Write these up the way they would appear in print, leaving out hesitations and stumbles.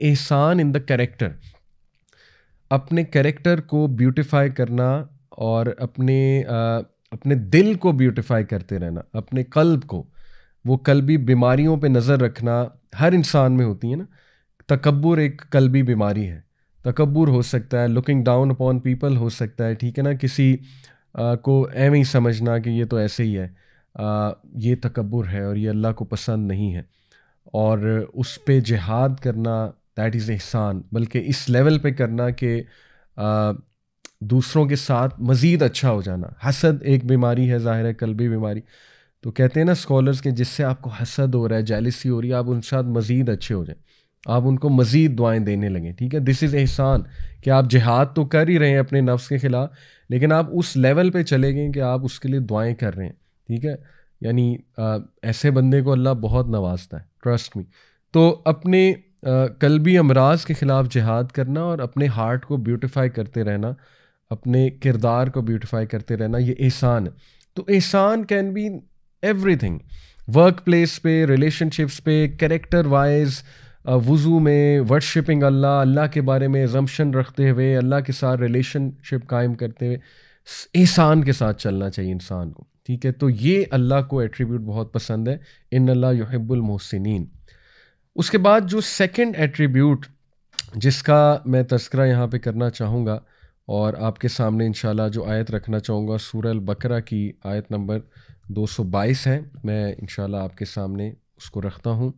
Ehsan in the character, اپنے character کو beautify کرنا اور اپنے دل کو بیوٹیفائی کرتے رہنا، اپنے قلب کو، وہ قلبی بیماریوں پہ نظر رکھنا ہر انسان میں ہوتی ہے نا. تکبر ایک قلبی بیماری ہے. تکبر ہو سکتا ہے، looking down upon people who سکتا ہے، ٹھیک ہے نا، کسی کو ایویں ہی سمجھنا کہ یہ تو ایسے ہی ہے، یہ تکبر ہے اور یہ اللہ کو پسند نہیں ہے. اور اس پہ جہاد کرنا، دیٹ از احسان. بلکہ اس لیول پہ کرنا کہ دوسروں کے ساتھ مزید اچھا ہو جانا. حسد ایک بیماری ہے، ظاہر ہے قلبی بیماری. تو کہتے ہیں نا اسکالرز کہ جس سے آپ کو حسد ہو رہا ہے، جیلسی ہو رہی ہے، آپ ان کے ساتھ مزید اچھے ہو جائیں، آپ ان کو مزید دعائیں دینے لگیں. ٹھیک ہے، دس از احسان، کہ آپ جہاد تو کر ہی رہے ہیں اپنے نفس کے خلاف، لیکن آپ اس لیول پہ چلے گئے کہ آپ اس کے لیے دعائیں کر رہے ہیں. ٹھیک ہے، یعنی ایسے بندے کو اللہ بہت نوازتا ہے، ٹرسٹ می. تو اپنے قلبی امراض کے خلاف جہاد کرنا اور اپنے ہارٹ کو بیوٹیفائی کرتے رہنا، اپنے کردار کو بیوٹیفائی کرتے رہنا، یہ احسان ہے. تو احسان can be every thing, work place پہ، ریلیشن شپس پہ، کریکٹر وائز، وضو میں، ورشپنگ اللہ کے بارے میں ازمپشن رکھتے ہوئے، اللہ کے ساتھ ریلیشن شپ قائم کرتے ہوئے احسان کے ساتھ چلنا چاہیے انسان کو. ٹھیک ہے، تو یہ اللہ کو ایٹریبیوٹ بہت پسند ہے، ان اللہ یحب المحسنین. اس کے بعد جو سیکنڈ ایٹریبیوٹ جس کا میں تذکرہ یہاں پہ کرنا چاہوں گا اور آپ کے سامنے انشاءاللہ جو آیت رکھنا چاہوں گا، سورہ البقرہ کی آیت نمبر 222 ہے. میں انشاءاللہ آپ کے سامنے اس کو رکھتا ہوں.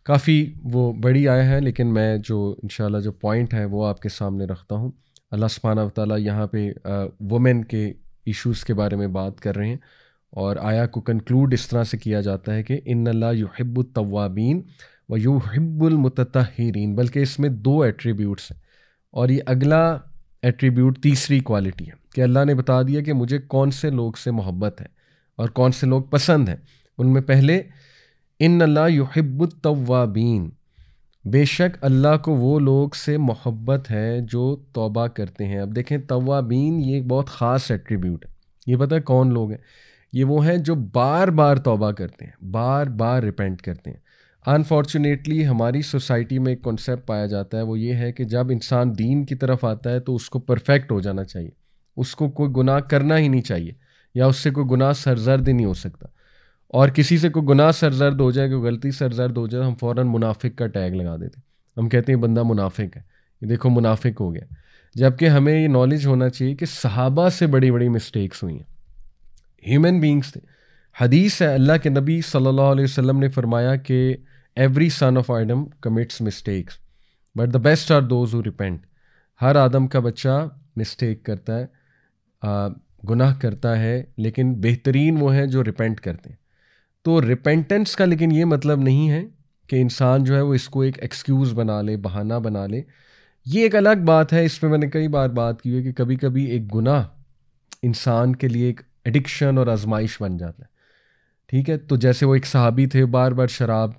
کافی وہ بڑی آیت ہے، لیکن میں جو انشاءاللہ جو پوائنٹ ہے وہ آپ کے سامنے رکھتا ہوں. اللہ سبحانہ و تعالیٰ یہاں پہ وومن کے ایشوز کے بارے میں بات کر رہے ہیں، اور آیا کو کنکلوڈ اس طرح سے کیا جاتا ہے کہ ان اللہ یحب التوابین و یحب المتطہرین. بلکہ اس میں 2 ایٹریبیوٹس ہیں، اور یہ اگلا ایٹریبیوٹ تیسری کوالٹی ہے کہ اللہ نے بتا دیا کہ مجھے کون سے لوگ سے محبت ہے اور کون سے لوگ پسند ہیں. ان میں پہلے ان اللہ یحب التوابین، بے شک اللہ کو وہ لوگ سے محبت ہے جو توبہ کرتے ہیں. اب دیکھیں، توابین یہ ایک بہت خاص ایٹریبیوٹ ہے. یہ پتہ ہے کون لوگ ہیں؟ یہ وہ ہیں جو بار بار توبہ کرتے ہیں، بار بار ریپینٹ کرتے ہیں. انفارچونیٹلی ہماری سوسائٹی میں ایک کنسیپٹ پایا جاتا ہے، وہ یہ ہے کہ جب انسان دین کی طرف آتا ہے تو اس کو پرفیکٹ ہو جانا چاہیے، اس کو کوئی گناہ کرنا ہی نہیں چاہیے، یا اس سے کوئی گناہ سرزد ہی نہیں ہو سکتا. اور کسی سے کوئی گناہ سرزد ہو جائے، کوئی غلطی سرزد ہو جائے، ہم فوراً منافق کا ٹیگ لگا دیتے، ہم کہتے ہیں بندہ منافق ہے، یہ دیکھو منافق ہو گیا. جبکہ ہمیں یہ نالج ہونا چاہیے کہ صحابہ سے بڑی بڑی مسٹیکس ہوئی ہیں، ہیومن بینگس تھے. حدیث ہے، اللہ کے نبی صلی اللہ علیہ وسلم نے فرمایا کہ every son of Adam commits mistakes but the best are those who repent. ہر آدم کا بچہ مسٹیک کرتا ہے، گناہ کرتا ہے، لیکن بہترین وہ ہیں جو ریپینٹ کرتے ہیں. تو ریپینٹنس کا لیکن یہ مطلب نہیں ہے کہ انسان جو ہے وہ اس کو ایک ایکسکیوز بنا لے، بہانہ بنا لے. یہ ایک الگ بات ہے، اس پہ میں نے کئی بار بات کی ہے کہ کبھی کبھی ایک گناہ انسان کے لیے ایک ایڈکشن اور آزمائش بن جاتا ہے. ٹھیک ہے، تو جیسے وہ ایک صحابی تھے، بار بار شراب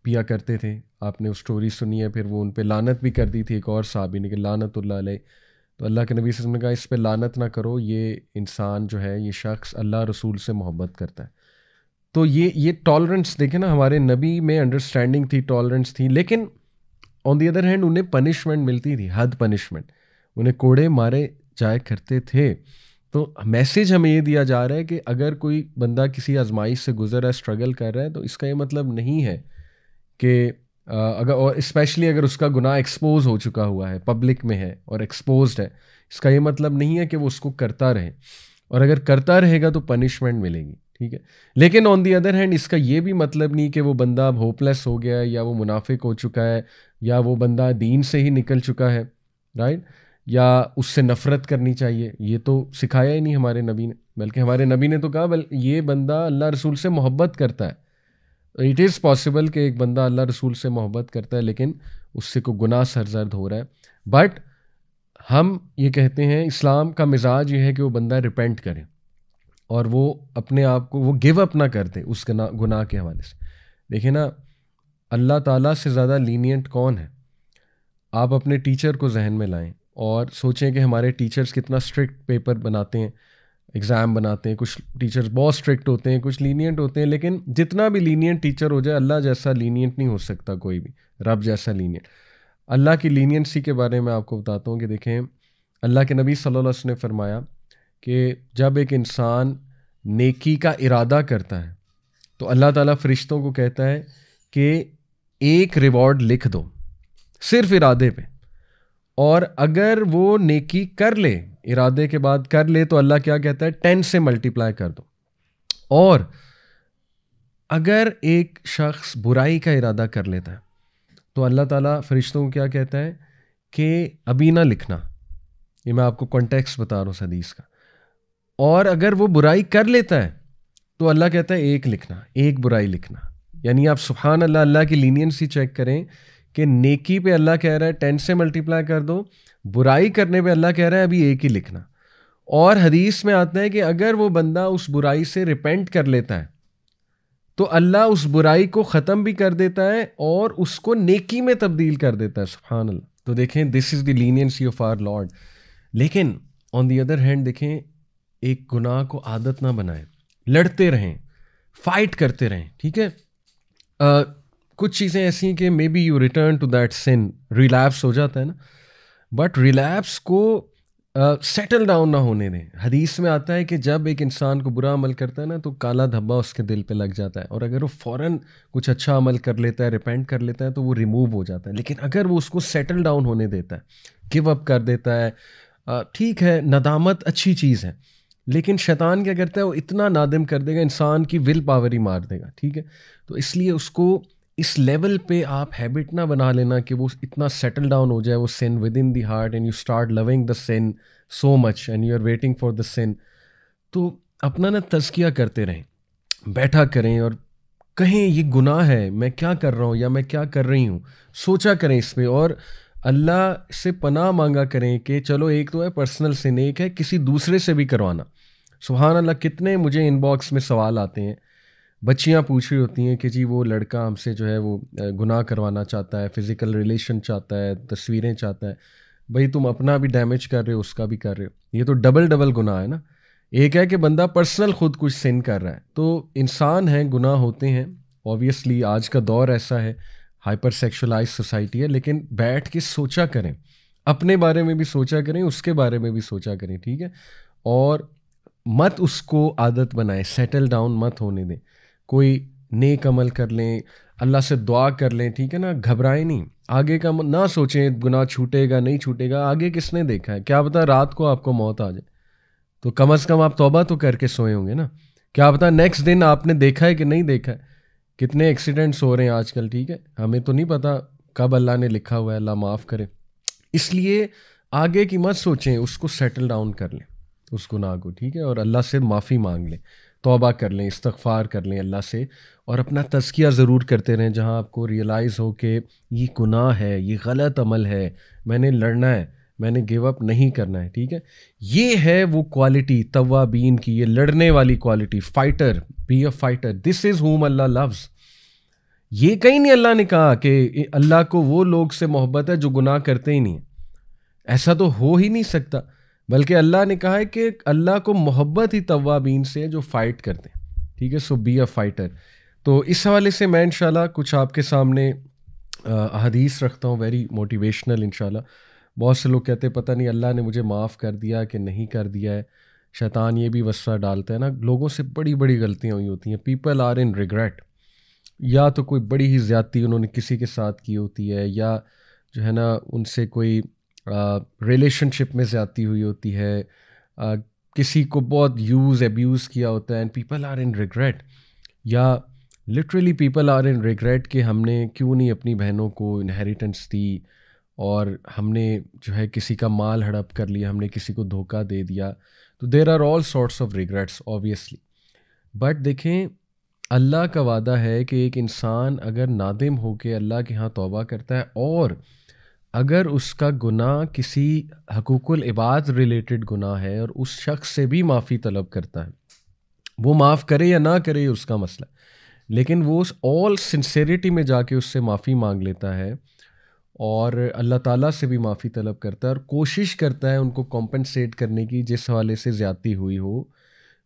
پیا کرتے تھے، آپ نے وہ سٹوری سنی ہے. پھر وہ ان پہ لعنت بھی کر دی تھی ایک اور صحابی نے کہ لعنت اللہ علیہ. تو اللہ کے نبی صلی اللہ علیہ وسلم نے کہا اس پہ لعنت نہ کرو، یہ انسان جو ہے، یہ شخص اللہ رسول سے محبت کرتا ہے. تو یہ ٹالرنس دیکھیں نا، ہمارے نبی میں انڈرسٹینڈنگ تھی، ٹالرنس تھی. لیکن آن دی ادر ہینڈ انہیں پنشمنٹ ملتی تھی، حد پنشمنٹ، انہیں کوڑے مارے جایا کرتے تھے. تو میسیج ہمیں یہ دیا جا رہا ہے کہ اگر کوئی بندہ کسی آزمائش سے گزر رہا ہے، اسٹرگل کر رہا ہے، تو اس کا یہ مطلب نہیں ہے کہ اگر، اور اسپیشلی اگر اس کا گناہ ایکسپوز ہو چکا ہوا ہے، پبلک میں ہے اور ایکسپوزڈ ہے، اس کا یہ مطلب نہیں ہے کہ وہ اس کو کرتا رہے، اور اگر کرتا رہے گا تو پنشمنٹ ملے گی. ٹھیک ہے، لیکن آن دی ادر ہینڈ اس کا یہ بھی مطلب نہیں کہ وہ بندہ اب ہوپ لیس ہو گیا ہے، یا وہ منافق ہو چکا ہے، یا وہ بندہ دین سے ہی نکل چکا ہے، رائٹ، یا اس سے نفرت کرنی چاہیے. یہ تو سکھایا ہی نہیں ہمارے نبی نے، بلکہ ہمارے نبی نے تو کہا یہ بندہ اللہ رسول سے محبت کرتا ہے. اٹ از پاسبل کہ ایک بندہ اللہ رسول سے محبت کرتا ہے لیکن اس سے کوئی گناہ سرزد ہو رہا ہے. بٹ ہم یہ کہتے ہیں، اسلام کا مزاج یہ ہے کہ وہ بندہ ریپینٹ کرے اور وہ اپنے آپ کو وہ گیو اپ نہ کر دے اس گناہ کے حوالے سے. دیکھیں نا، اللہ تعالیٰ سے زیادہ لینینٹ کون ہے؟ آپ اپنے ٹیچر کو ذہن میں لائیں اور سوچیں کہ ہمارے ٹیچرز کتنا اسٹرکٹ پیپر بناتے ہیں. ایگزام بناتے ہیں. کچھ ٹیچرز بہت اسٹرکٹ ہوتے ہیں, کچھ لینینٹ ہوتے ہیں, لیکن جتنا بھی لینینٹ ٹیچر ہو جائے, اللہ جیسا لینینٹ نہیں ہو سکتا کوئی بھی, رب جیسا لینینٹ. اللہ کی لینینسی کے بارے میں آپ کو بتاتا ہوں کہ دیکھیں, اللہ کے نبی صلی اللہ علیہ وسلم نے فرمایا کہ جب ایک انسان نیکی کا ارادہ کرتا ہے تو اللہ تعالیٰ فرشتوں کو کہتا ہے کہ ایک ریوارڈ لکھ دو صرف ارادے پہ, اور اگر وہ نیکی کر لے, ارادے کے بعد کر لے, تو اللہ کیا کہتا ہے 10 سے ملٹیپلائی کر دو. اور اگر ایک شخص برائی کا ارادہ کر لیتا ہے تو اللہ تعالیٰ فرشتوں کو کیا کہتا ہے کہ ابھی نہ لکھنا. یہ میں آپ کو کانٹیکسٹ بتا رہا ہوں اس حدیث کا. اور اگر وہ برائی کر لیتا ہے تو اللہ کہتا ہے ایک لکھنا, ایک برائی لکھنا. یعنی آپ سبحان اللہ, اللہ کی لینینسی چیک کریں کہ نیکی پہ اللہ کہہ رہا ہے 10 سے ملٹیپلائی کر دو, برائی کرنے پہ اللہ کہہ رہا ہے ابھی ایک ہی لکھنا. اور حدیث میں آتا ہے کہ اگر وہ بندہ اس برائی سے ریپینٹ کر لیتا ہے تو اللہ اس برائی کو ختم بھی کر دیتا ہے اور اس کو نیکی میں تبدیل کر دیتا ہے. سبحان اللہ. تو دیکھیں, دس از دی لینینسی آف آور لارڈ. لیکن آن دی ادر ہینڈ دیکھیں, ایک گناہ کو عادت نہ بنائیں, لڑتے رہیں, فائٹ کرتے رہیں. ٹھیک ہے, کچھ چیزیں ایسی ہیں کہ may be you return to that sin, relapse ہو جاتا ہے نا, بٹ ریلیپس کو سیٹل ڈاؤن نہ ہونے دیں. حدیث میں آتا ہے کہ جب ایک انسان کو برا عمل کرتا ہے نا تو کالا دھبا اس کے دل پہ لگ جاتا ہے, اور اگر وہ فوراً کچھ اچھا عمل کر لیتا ہے, ریپینٹ کر لیتا ہے, تو وہ ریموو ہو جاتا ہے. لیکن اگر وہ اس کو سیٹل ڈاؤن ہونے دیتا ہے, گیو اپ کر دیتا ہے, ٹھیک ہے ندامت اچھی چیز ہے, لیکن شیطان کیا کرتا ہے, وہ اتنا نادم کر دے گا, انسان کی ول پاور ہی مار دے گا. ٹھیک ہے, تو اس لیے اس کو اس لیول پہ آپ ہیبٹ نہ بنا لینا کہ وہ اتنا سیٹل ڈاؤن ہو جائے, وہ sin with in the heart and you start loving the sin so much and you are waiting for the sin. تو اپنا نا تزکیہ کرتے رہیں, بیٹھا کریں اور کہیں یہ گناہ ہے, میں کیا کر رہا ہوں یا میں کیا کر رہی ہوں, سوچا کریں اس پہ, اور اللہ سے پناہ مانگا کریں کہ چلو ایک تو ہے پرسنل سن, ایک ہے کسی دوسرے سے بھی کروانا. سبحان اللہ, کتنے مجھے ان باکس میں سوال آتے ہیں, بچیاں پوچھ رہی ہوتی ہیں کہ جی وہ لڑکا ہم سے جو ہے وہ گناہ کروانا چاہتا ہے, فزیکل ریلیشن چاہتا ہے, تصویریں چاہتا ہے. بھئی تم اپنا بھی ڈیمیج کر رہے ہو, اس کا بھی کر رہے ہو, یہ تو ڈبل گناہ ہے نا. ایک ہے کہ بندہ پرسنل خود کچھ سن کر رہا ہے, تو انسان ہیں, گناہ ہوتے ہیں, اوبویسلی آج کا دور ایسا ہے, ہائپر سیکشولائز سوسائٹی ہے, لیکن بیٹھ کے سوچا کریں, اپنے بارے میں بھی سوچا کریں, اس کے بارے میں بھی سوچا کریں. ٹھیک ہے, اور مت اس کو عادت بنائیں, سیٹل ڈاؤن مت ہونے دیں. کوئی نیک عمل کر لیں, اللہ سے دعا کر لیں, ٹھیک ہے نا, گھبرائیں نہیں, آگے کا نہ سوچیں گناہ چھوٹے گا نہیں چھوٹے گا, آگے کس نے دیکھا ہے, کیا پتہ رات کو آپ کو موت آ جائے, تو کم از کم آپ توبہ تو کر کے سوئے ہوں گے نا. کیا پتہ نیکسٹ دن آپ نے دیکھا ہے کہ نہیں دیکھا ہے, کتنے ایکسیڈنٹس ہو رہے ہیں آج کل. ٹھیک ہے, ہمیں تو نہیں پتہ کب اللہ نے لکھا ہوا ہے, اللہ معاف کرے. اس لیے آگے کی مت سوچیں, اس کو سیٹل ڈاؤن کر لیں اس گناہ کو. ٹھیک ہے, اور اللہ سے معافی مانگ لیں, توبہ کر لیں, استغفار کر لیں اللہ سے, اور اپنا تزکیہ ضرور کرتے رہیں جہاں آپ کو ریئلائز ہو کہ یہ گناہ ہے, یہ غلط عمل ہے, میں نے لڑنا ہے, میں نے گیو اپ نہیں کرنا ہے. ٹھیک ہے, یہ ہے وہ کوالٹی توابین کی, یہ لڑنے والی quality, fighter, be a fighter, this is whom Allah loves. یہ کہیں نہیں اللہ نے کہا کہ اللہ کو وہ لوگ سے محبت ہے جو گناہ کرتے ہی نہیں ہیں, ایسا تو ہو ہی نہیں سکتا. بلکہ اللہ نے کہا ہے کہ اللہ کو محبت ہی توابین سے جو فائٹ کرتے ہیں. ٹھیک ہے, سو بی اے فائٹر. تو اس حوالے سے میں انشاءاللہ کچھ آپ کے سامنے احادیث رکھتا ہوں, ویری موٹیویشنل انشاءاللہ. بہت سے لوگ کہتے ہیں پتہ نہیں اللہ نے مجھے معاف کر دیا کہ نہیں کر دیا ہے. شیطان یہ بھی وسوسہ ڈالتا ہے نا, لوگوں سے بڑی بڑی غلطیاں ہوئی ہوتی ہیں, پیپل آر ان ریگریٹ. یا تو کوئی بڑی ہی زیادتی انہوں نے کسی کے ساتھ کی ہوتی ہے, یا جو ہے نا ان سے کوئی ریلیشن شپ میں زیادتی ہوئی ہوتی ہے, کسی کو بہت یوز ایبیوز کیا ہوتا ہے, and people are in regret. یا literally people are in regret کہ ہم نے کیوں نہیں اپنی بہنوں کو انہیریٹنس دی, اور ہم نے جو ہے کسی کا مال ہڑپ کر لیا, ہم نے کسی کو دھوکہ دے دیا. تو there are all sorts of regrets obviously. But دیکھیں, اللہ کا وعدہ ہے کہ ایک انسان اگر نادم ہو کے اللہ کے ہاں توبہ کرتا ہے, اور اگر اس کا گناہ کسی حقوق العباد ریلیٹڈ گناہ ہے اور اس شخص سے بھی معافی طلب کرتا ہے, وہ معاف کرے یا نہ کرے اس کا مسئلہ, لیکن وہ آل سنسیریٹی میں جا کے اس سے معافی مانگ لیتا ہے, اور اللہ تعالیٰ سے بھی معافی طلب کرتا ہے, اور کوشش کرتا ہے ان کو کمپنسیٹ کرنے کی جس حوالے سے زیادتی ہوئی ہو,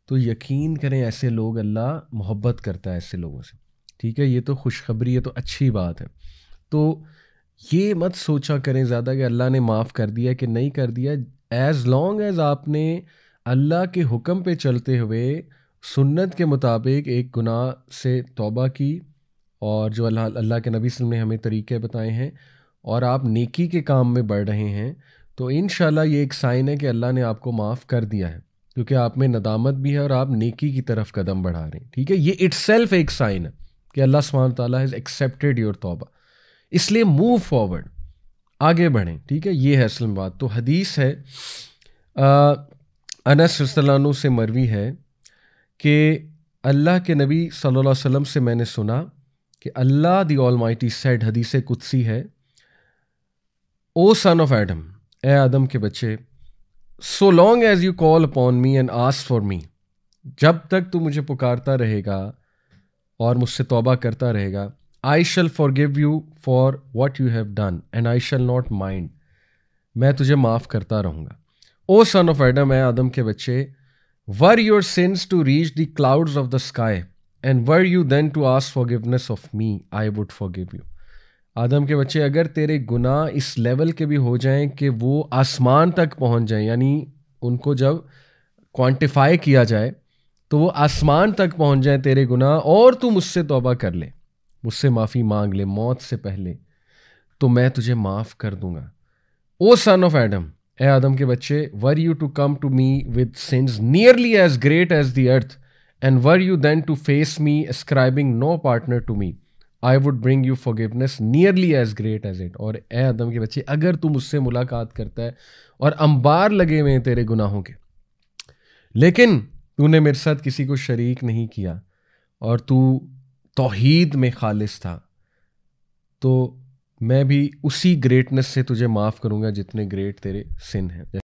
تو یقین کریں ایسے لوگ اللہ محبت کرتا ہے ایسے لوگوں سے. ٹھیک ہے, یہ تو خوشخبری ہے, تو اچھی بات ہے. تو یہ مت سوچا کریں زیادہ کہ اللہ نے معاف کر دیا کہ نہیں کر دیا. ایز لانگ ایز آپ نے اللہ کے حکم پہ چلتے ہوئے سنت کے مطابق ایک گناہ سے توبہ کی, اور جو اللہ کے نبی صلی اللہ علیہ وسلم نے ہمیں طریقے بتائے ہیں, اور آپ نیکی کے کام میں بڑھ رہے ہیں, تو انشاءاللہ یہ ایک سائن ہے کہ اللہ نے آپ کو معاف کر دیا ہے, کیونکہ آپ میں ندامت بھی ہے اور آپ نیکی کی طرف قدم بڑھا رہے ہیں. ٹھیک ہے, یہ اٹ سیلف ایک سائن ہے کہ اللہ سبحانہ تعالیٰ ہیز ایکسیپٹیڈ یور توبہ. اس لیے موو فارورڈ, آگے بڑھیں. ٹھیک ہے, یہ ہے اصل بات. تو حدیث ہے انس رضی اللہ عنہ سے مروی ہے کہ اللہ کے نبی صلی اللہ علیہ وسلم سے میں نے سنا کہ اللہ دی آل مائٹی سیڈ, حدیث قدسی ہے, او سن آف ایڈم, اے آدم کے بچے, so long as you call upon me and ask for me, جب تک تو مجھے پکارتا رہے گا اور مجھ سے توبہ کرتا رہے گا, آئی شل forgive you for what you have done and I شل ناٹ مائنڈ, میں تجھے معاف کرتا رہوں گا. او سن آف ایڈم, اے آدم کے بچے, were your sins to reach the clouds of the sky and were you then to ask forgiveness of me, I would forgive you. Adam کے بچے, اگر تیرے گناہ اس لیول کے بھی ہو جائیں کہ وہ آسمان تک پہنچ جائیں, یعنی ان کو جب کوانٹیفائی کیا جائے تو وہ آسمان تک پہنچ جائیں تیرے گناہ, اور تو مجھ سے توبہ کر لے, مجھ سے معافی مانگ لے موت سے پہلے, تو میں تجھے معاف کر دوں گا. او سن آف ایڈم, اے آدم کے بچے, were you to come to me with sins nearly as great as the earth and were you then to face me ascribing no partner to me, I would bring you forgiveness nearly as great as it. اور اے Adam کے بچے, اگر تو مجھ سے ملاقات کرتا ہے اور انبار لگے ہوئے ہیں تیرے گناہوں کے, لیکن تو نے میرے ساتھ کسی کو شریک نہیں کیا اور تو توحید میں خالص تھا, تو میں بھی اسی گریٹنس سے تجھے معاف کروں گا جتنے گریٹ تیرے سن ہیں.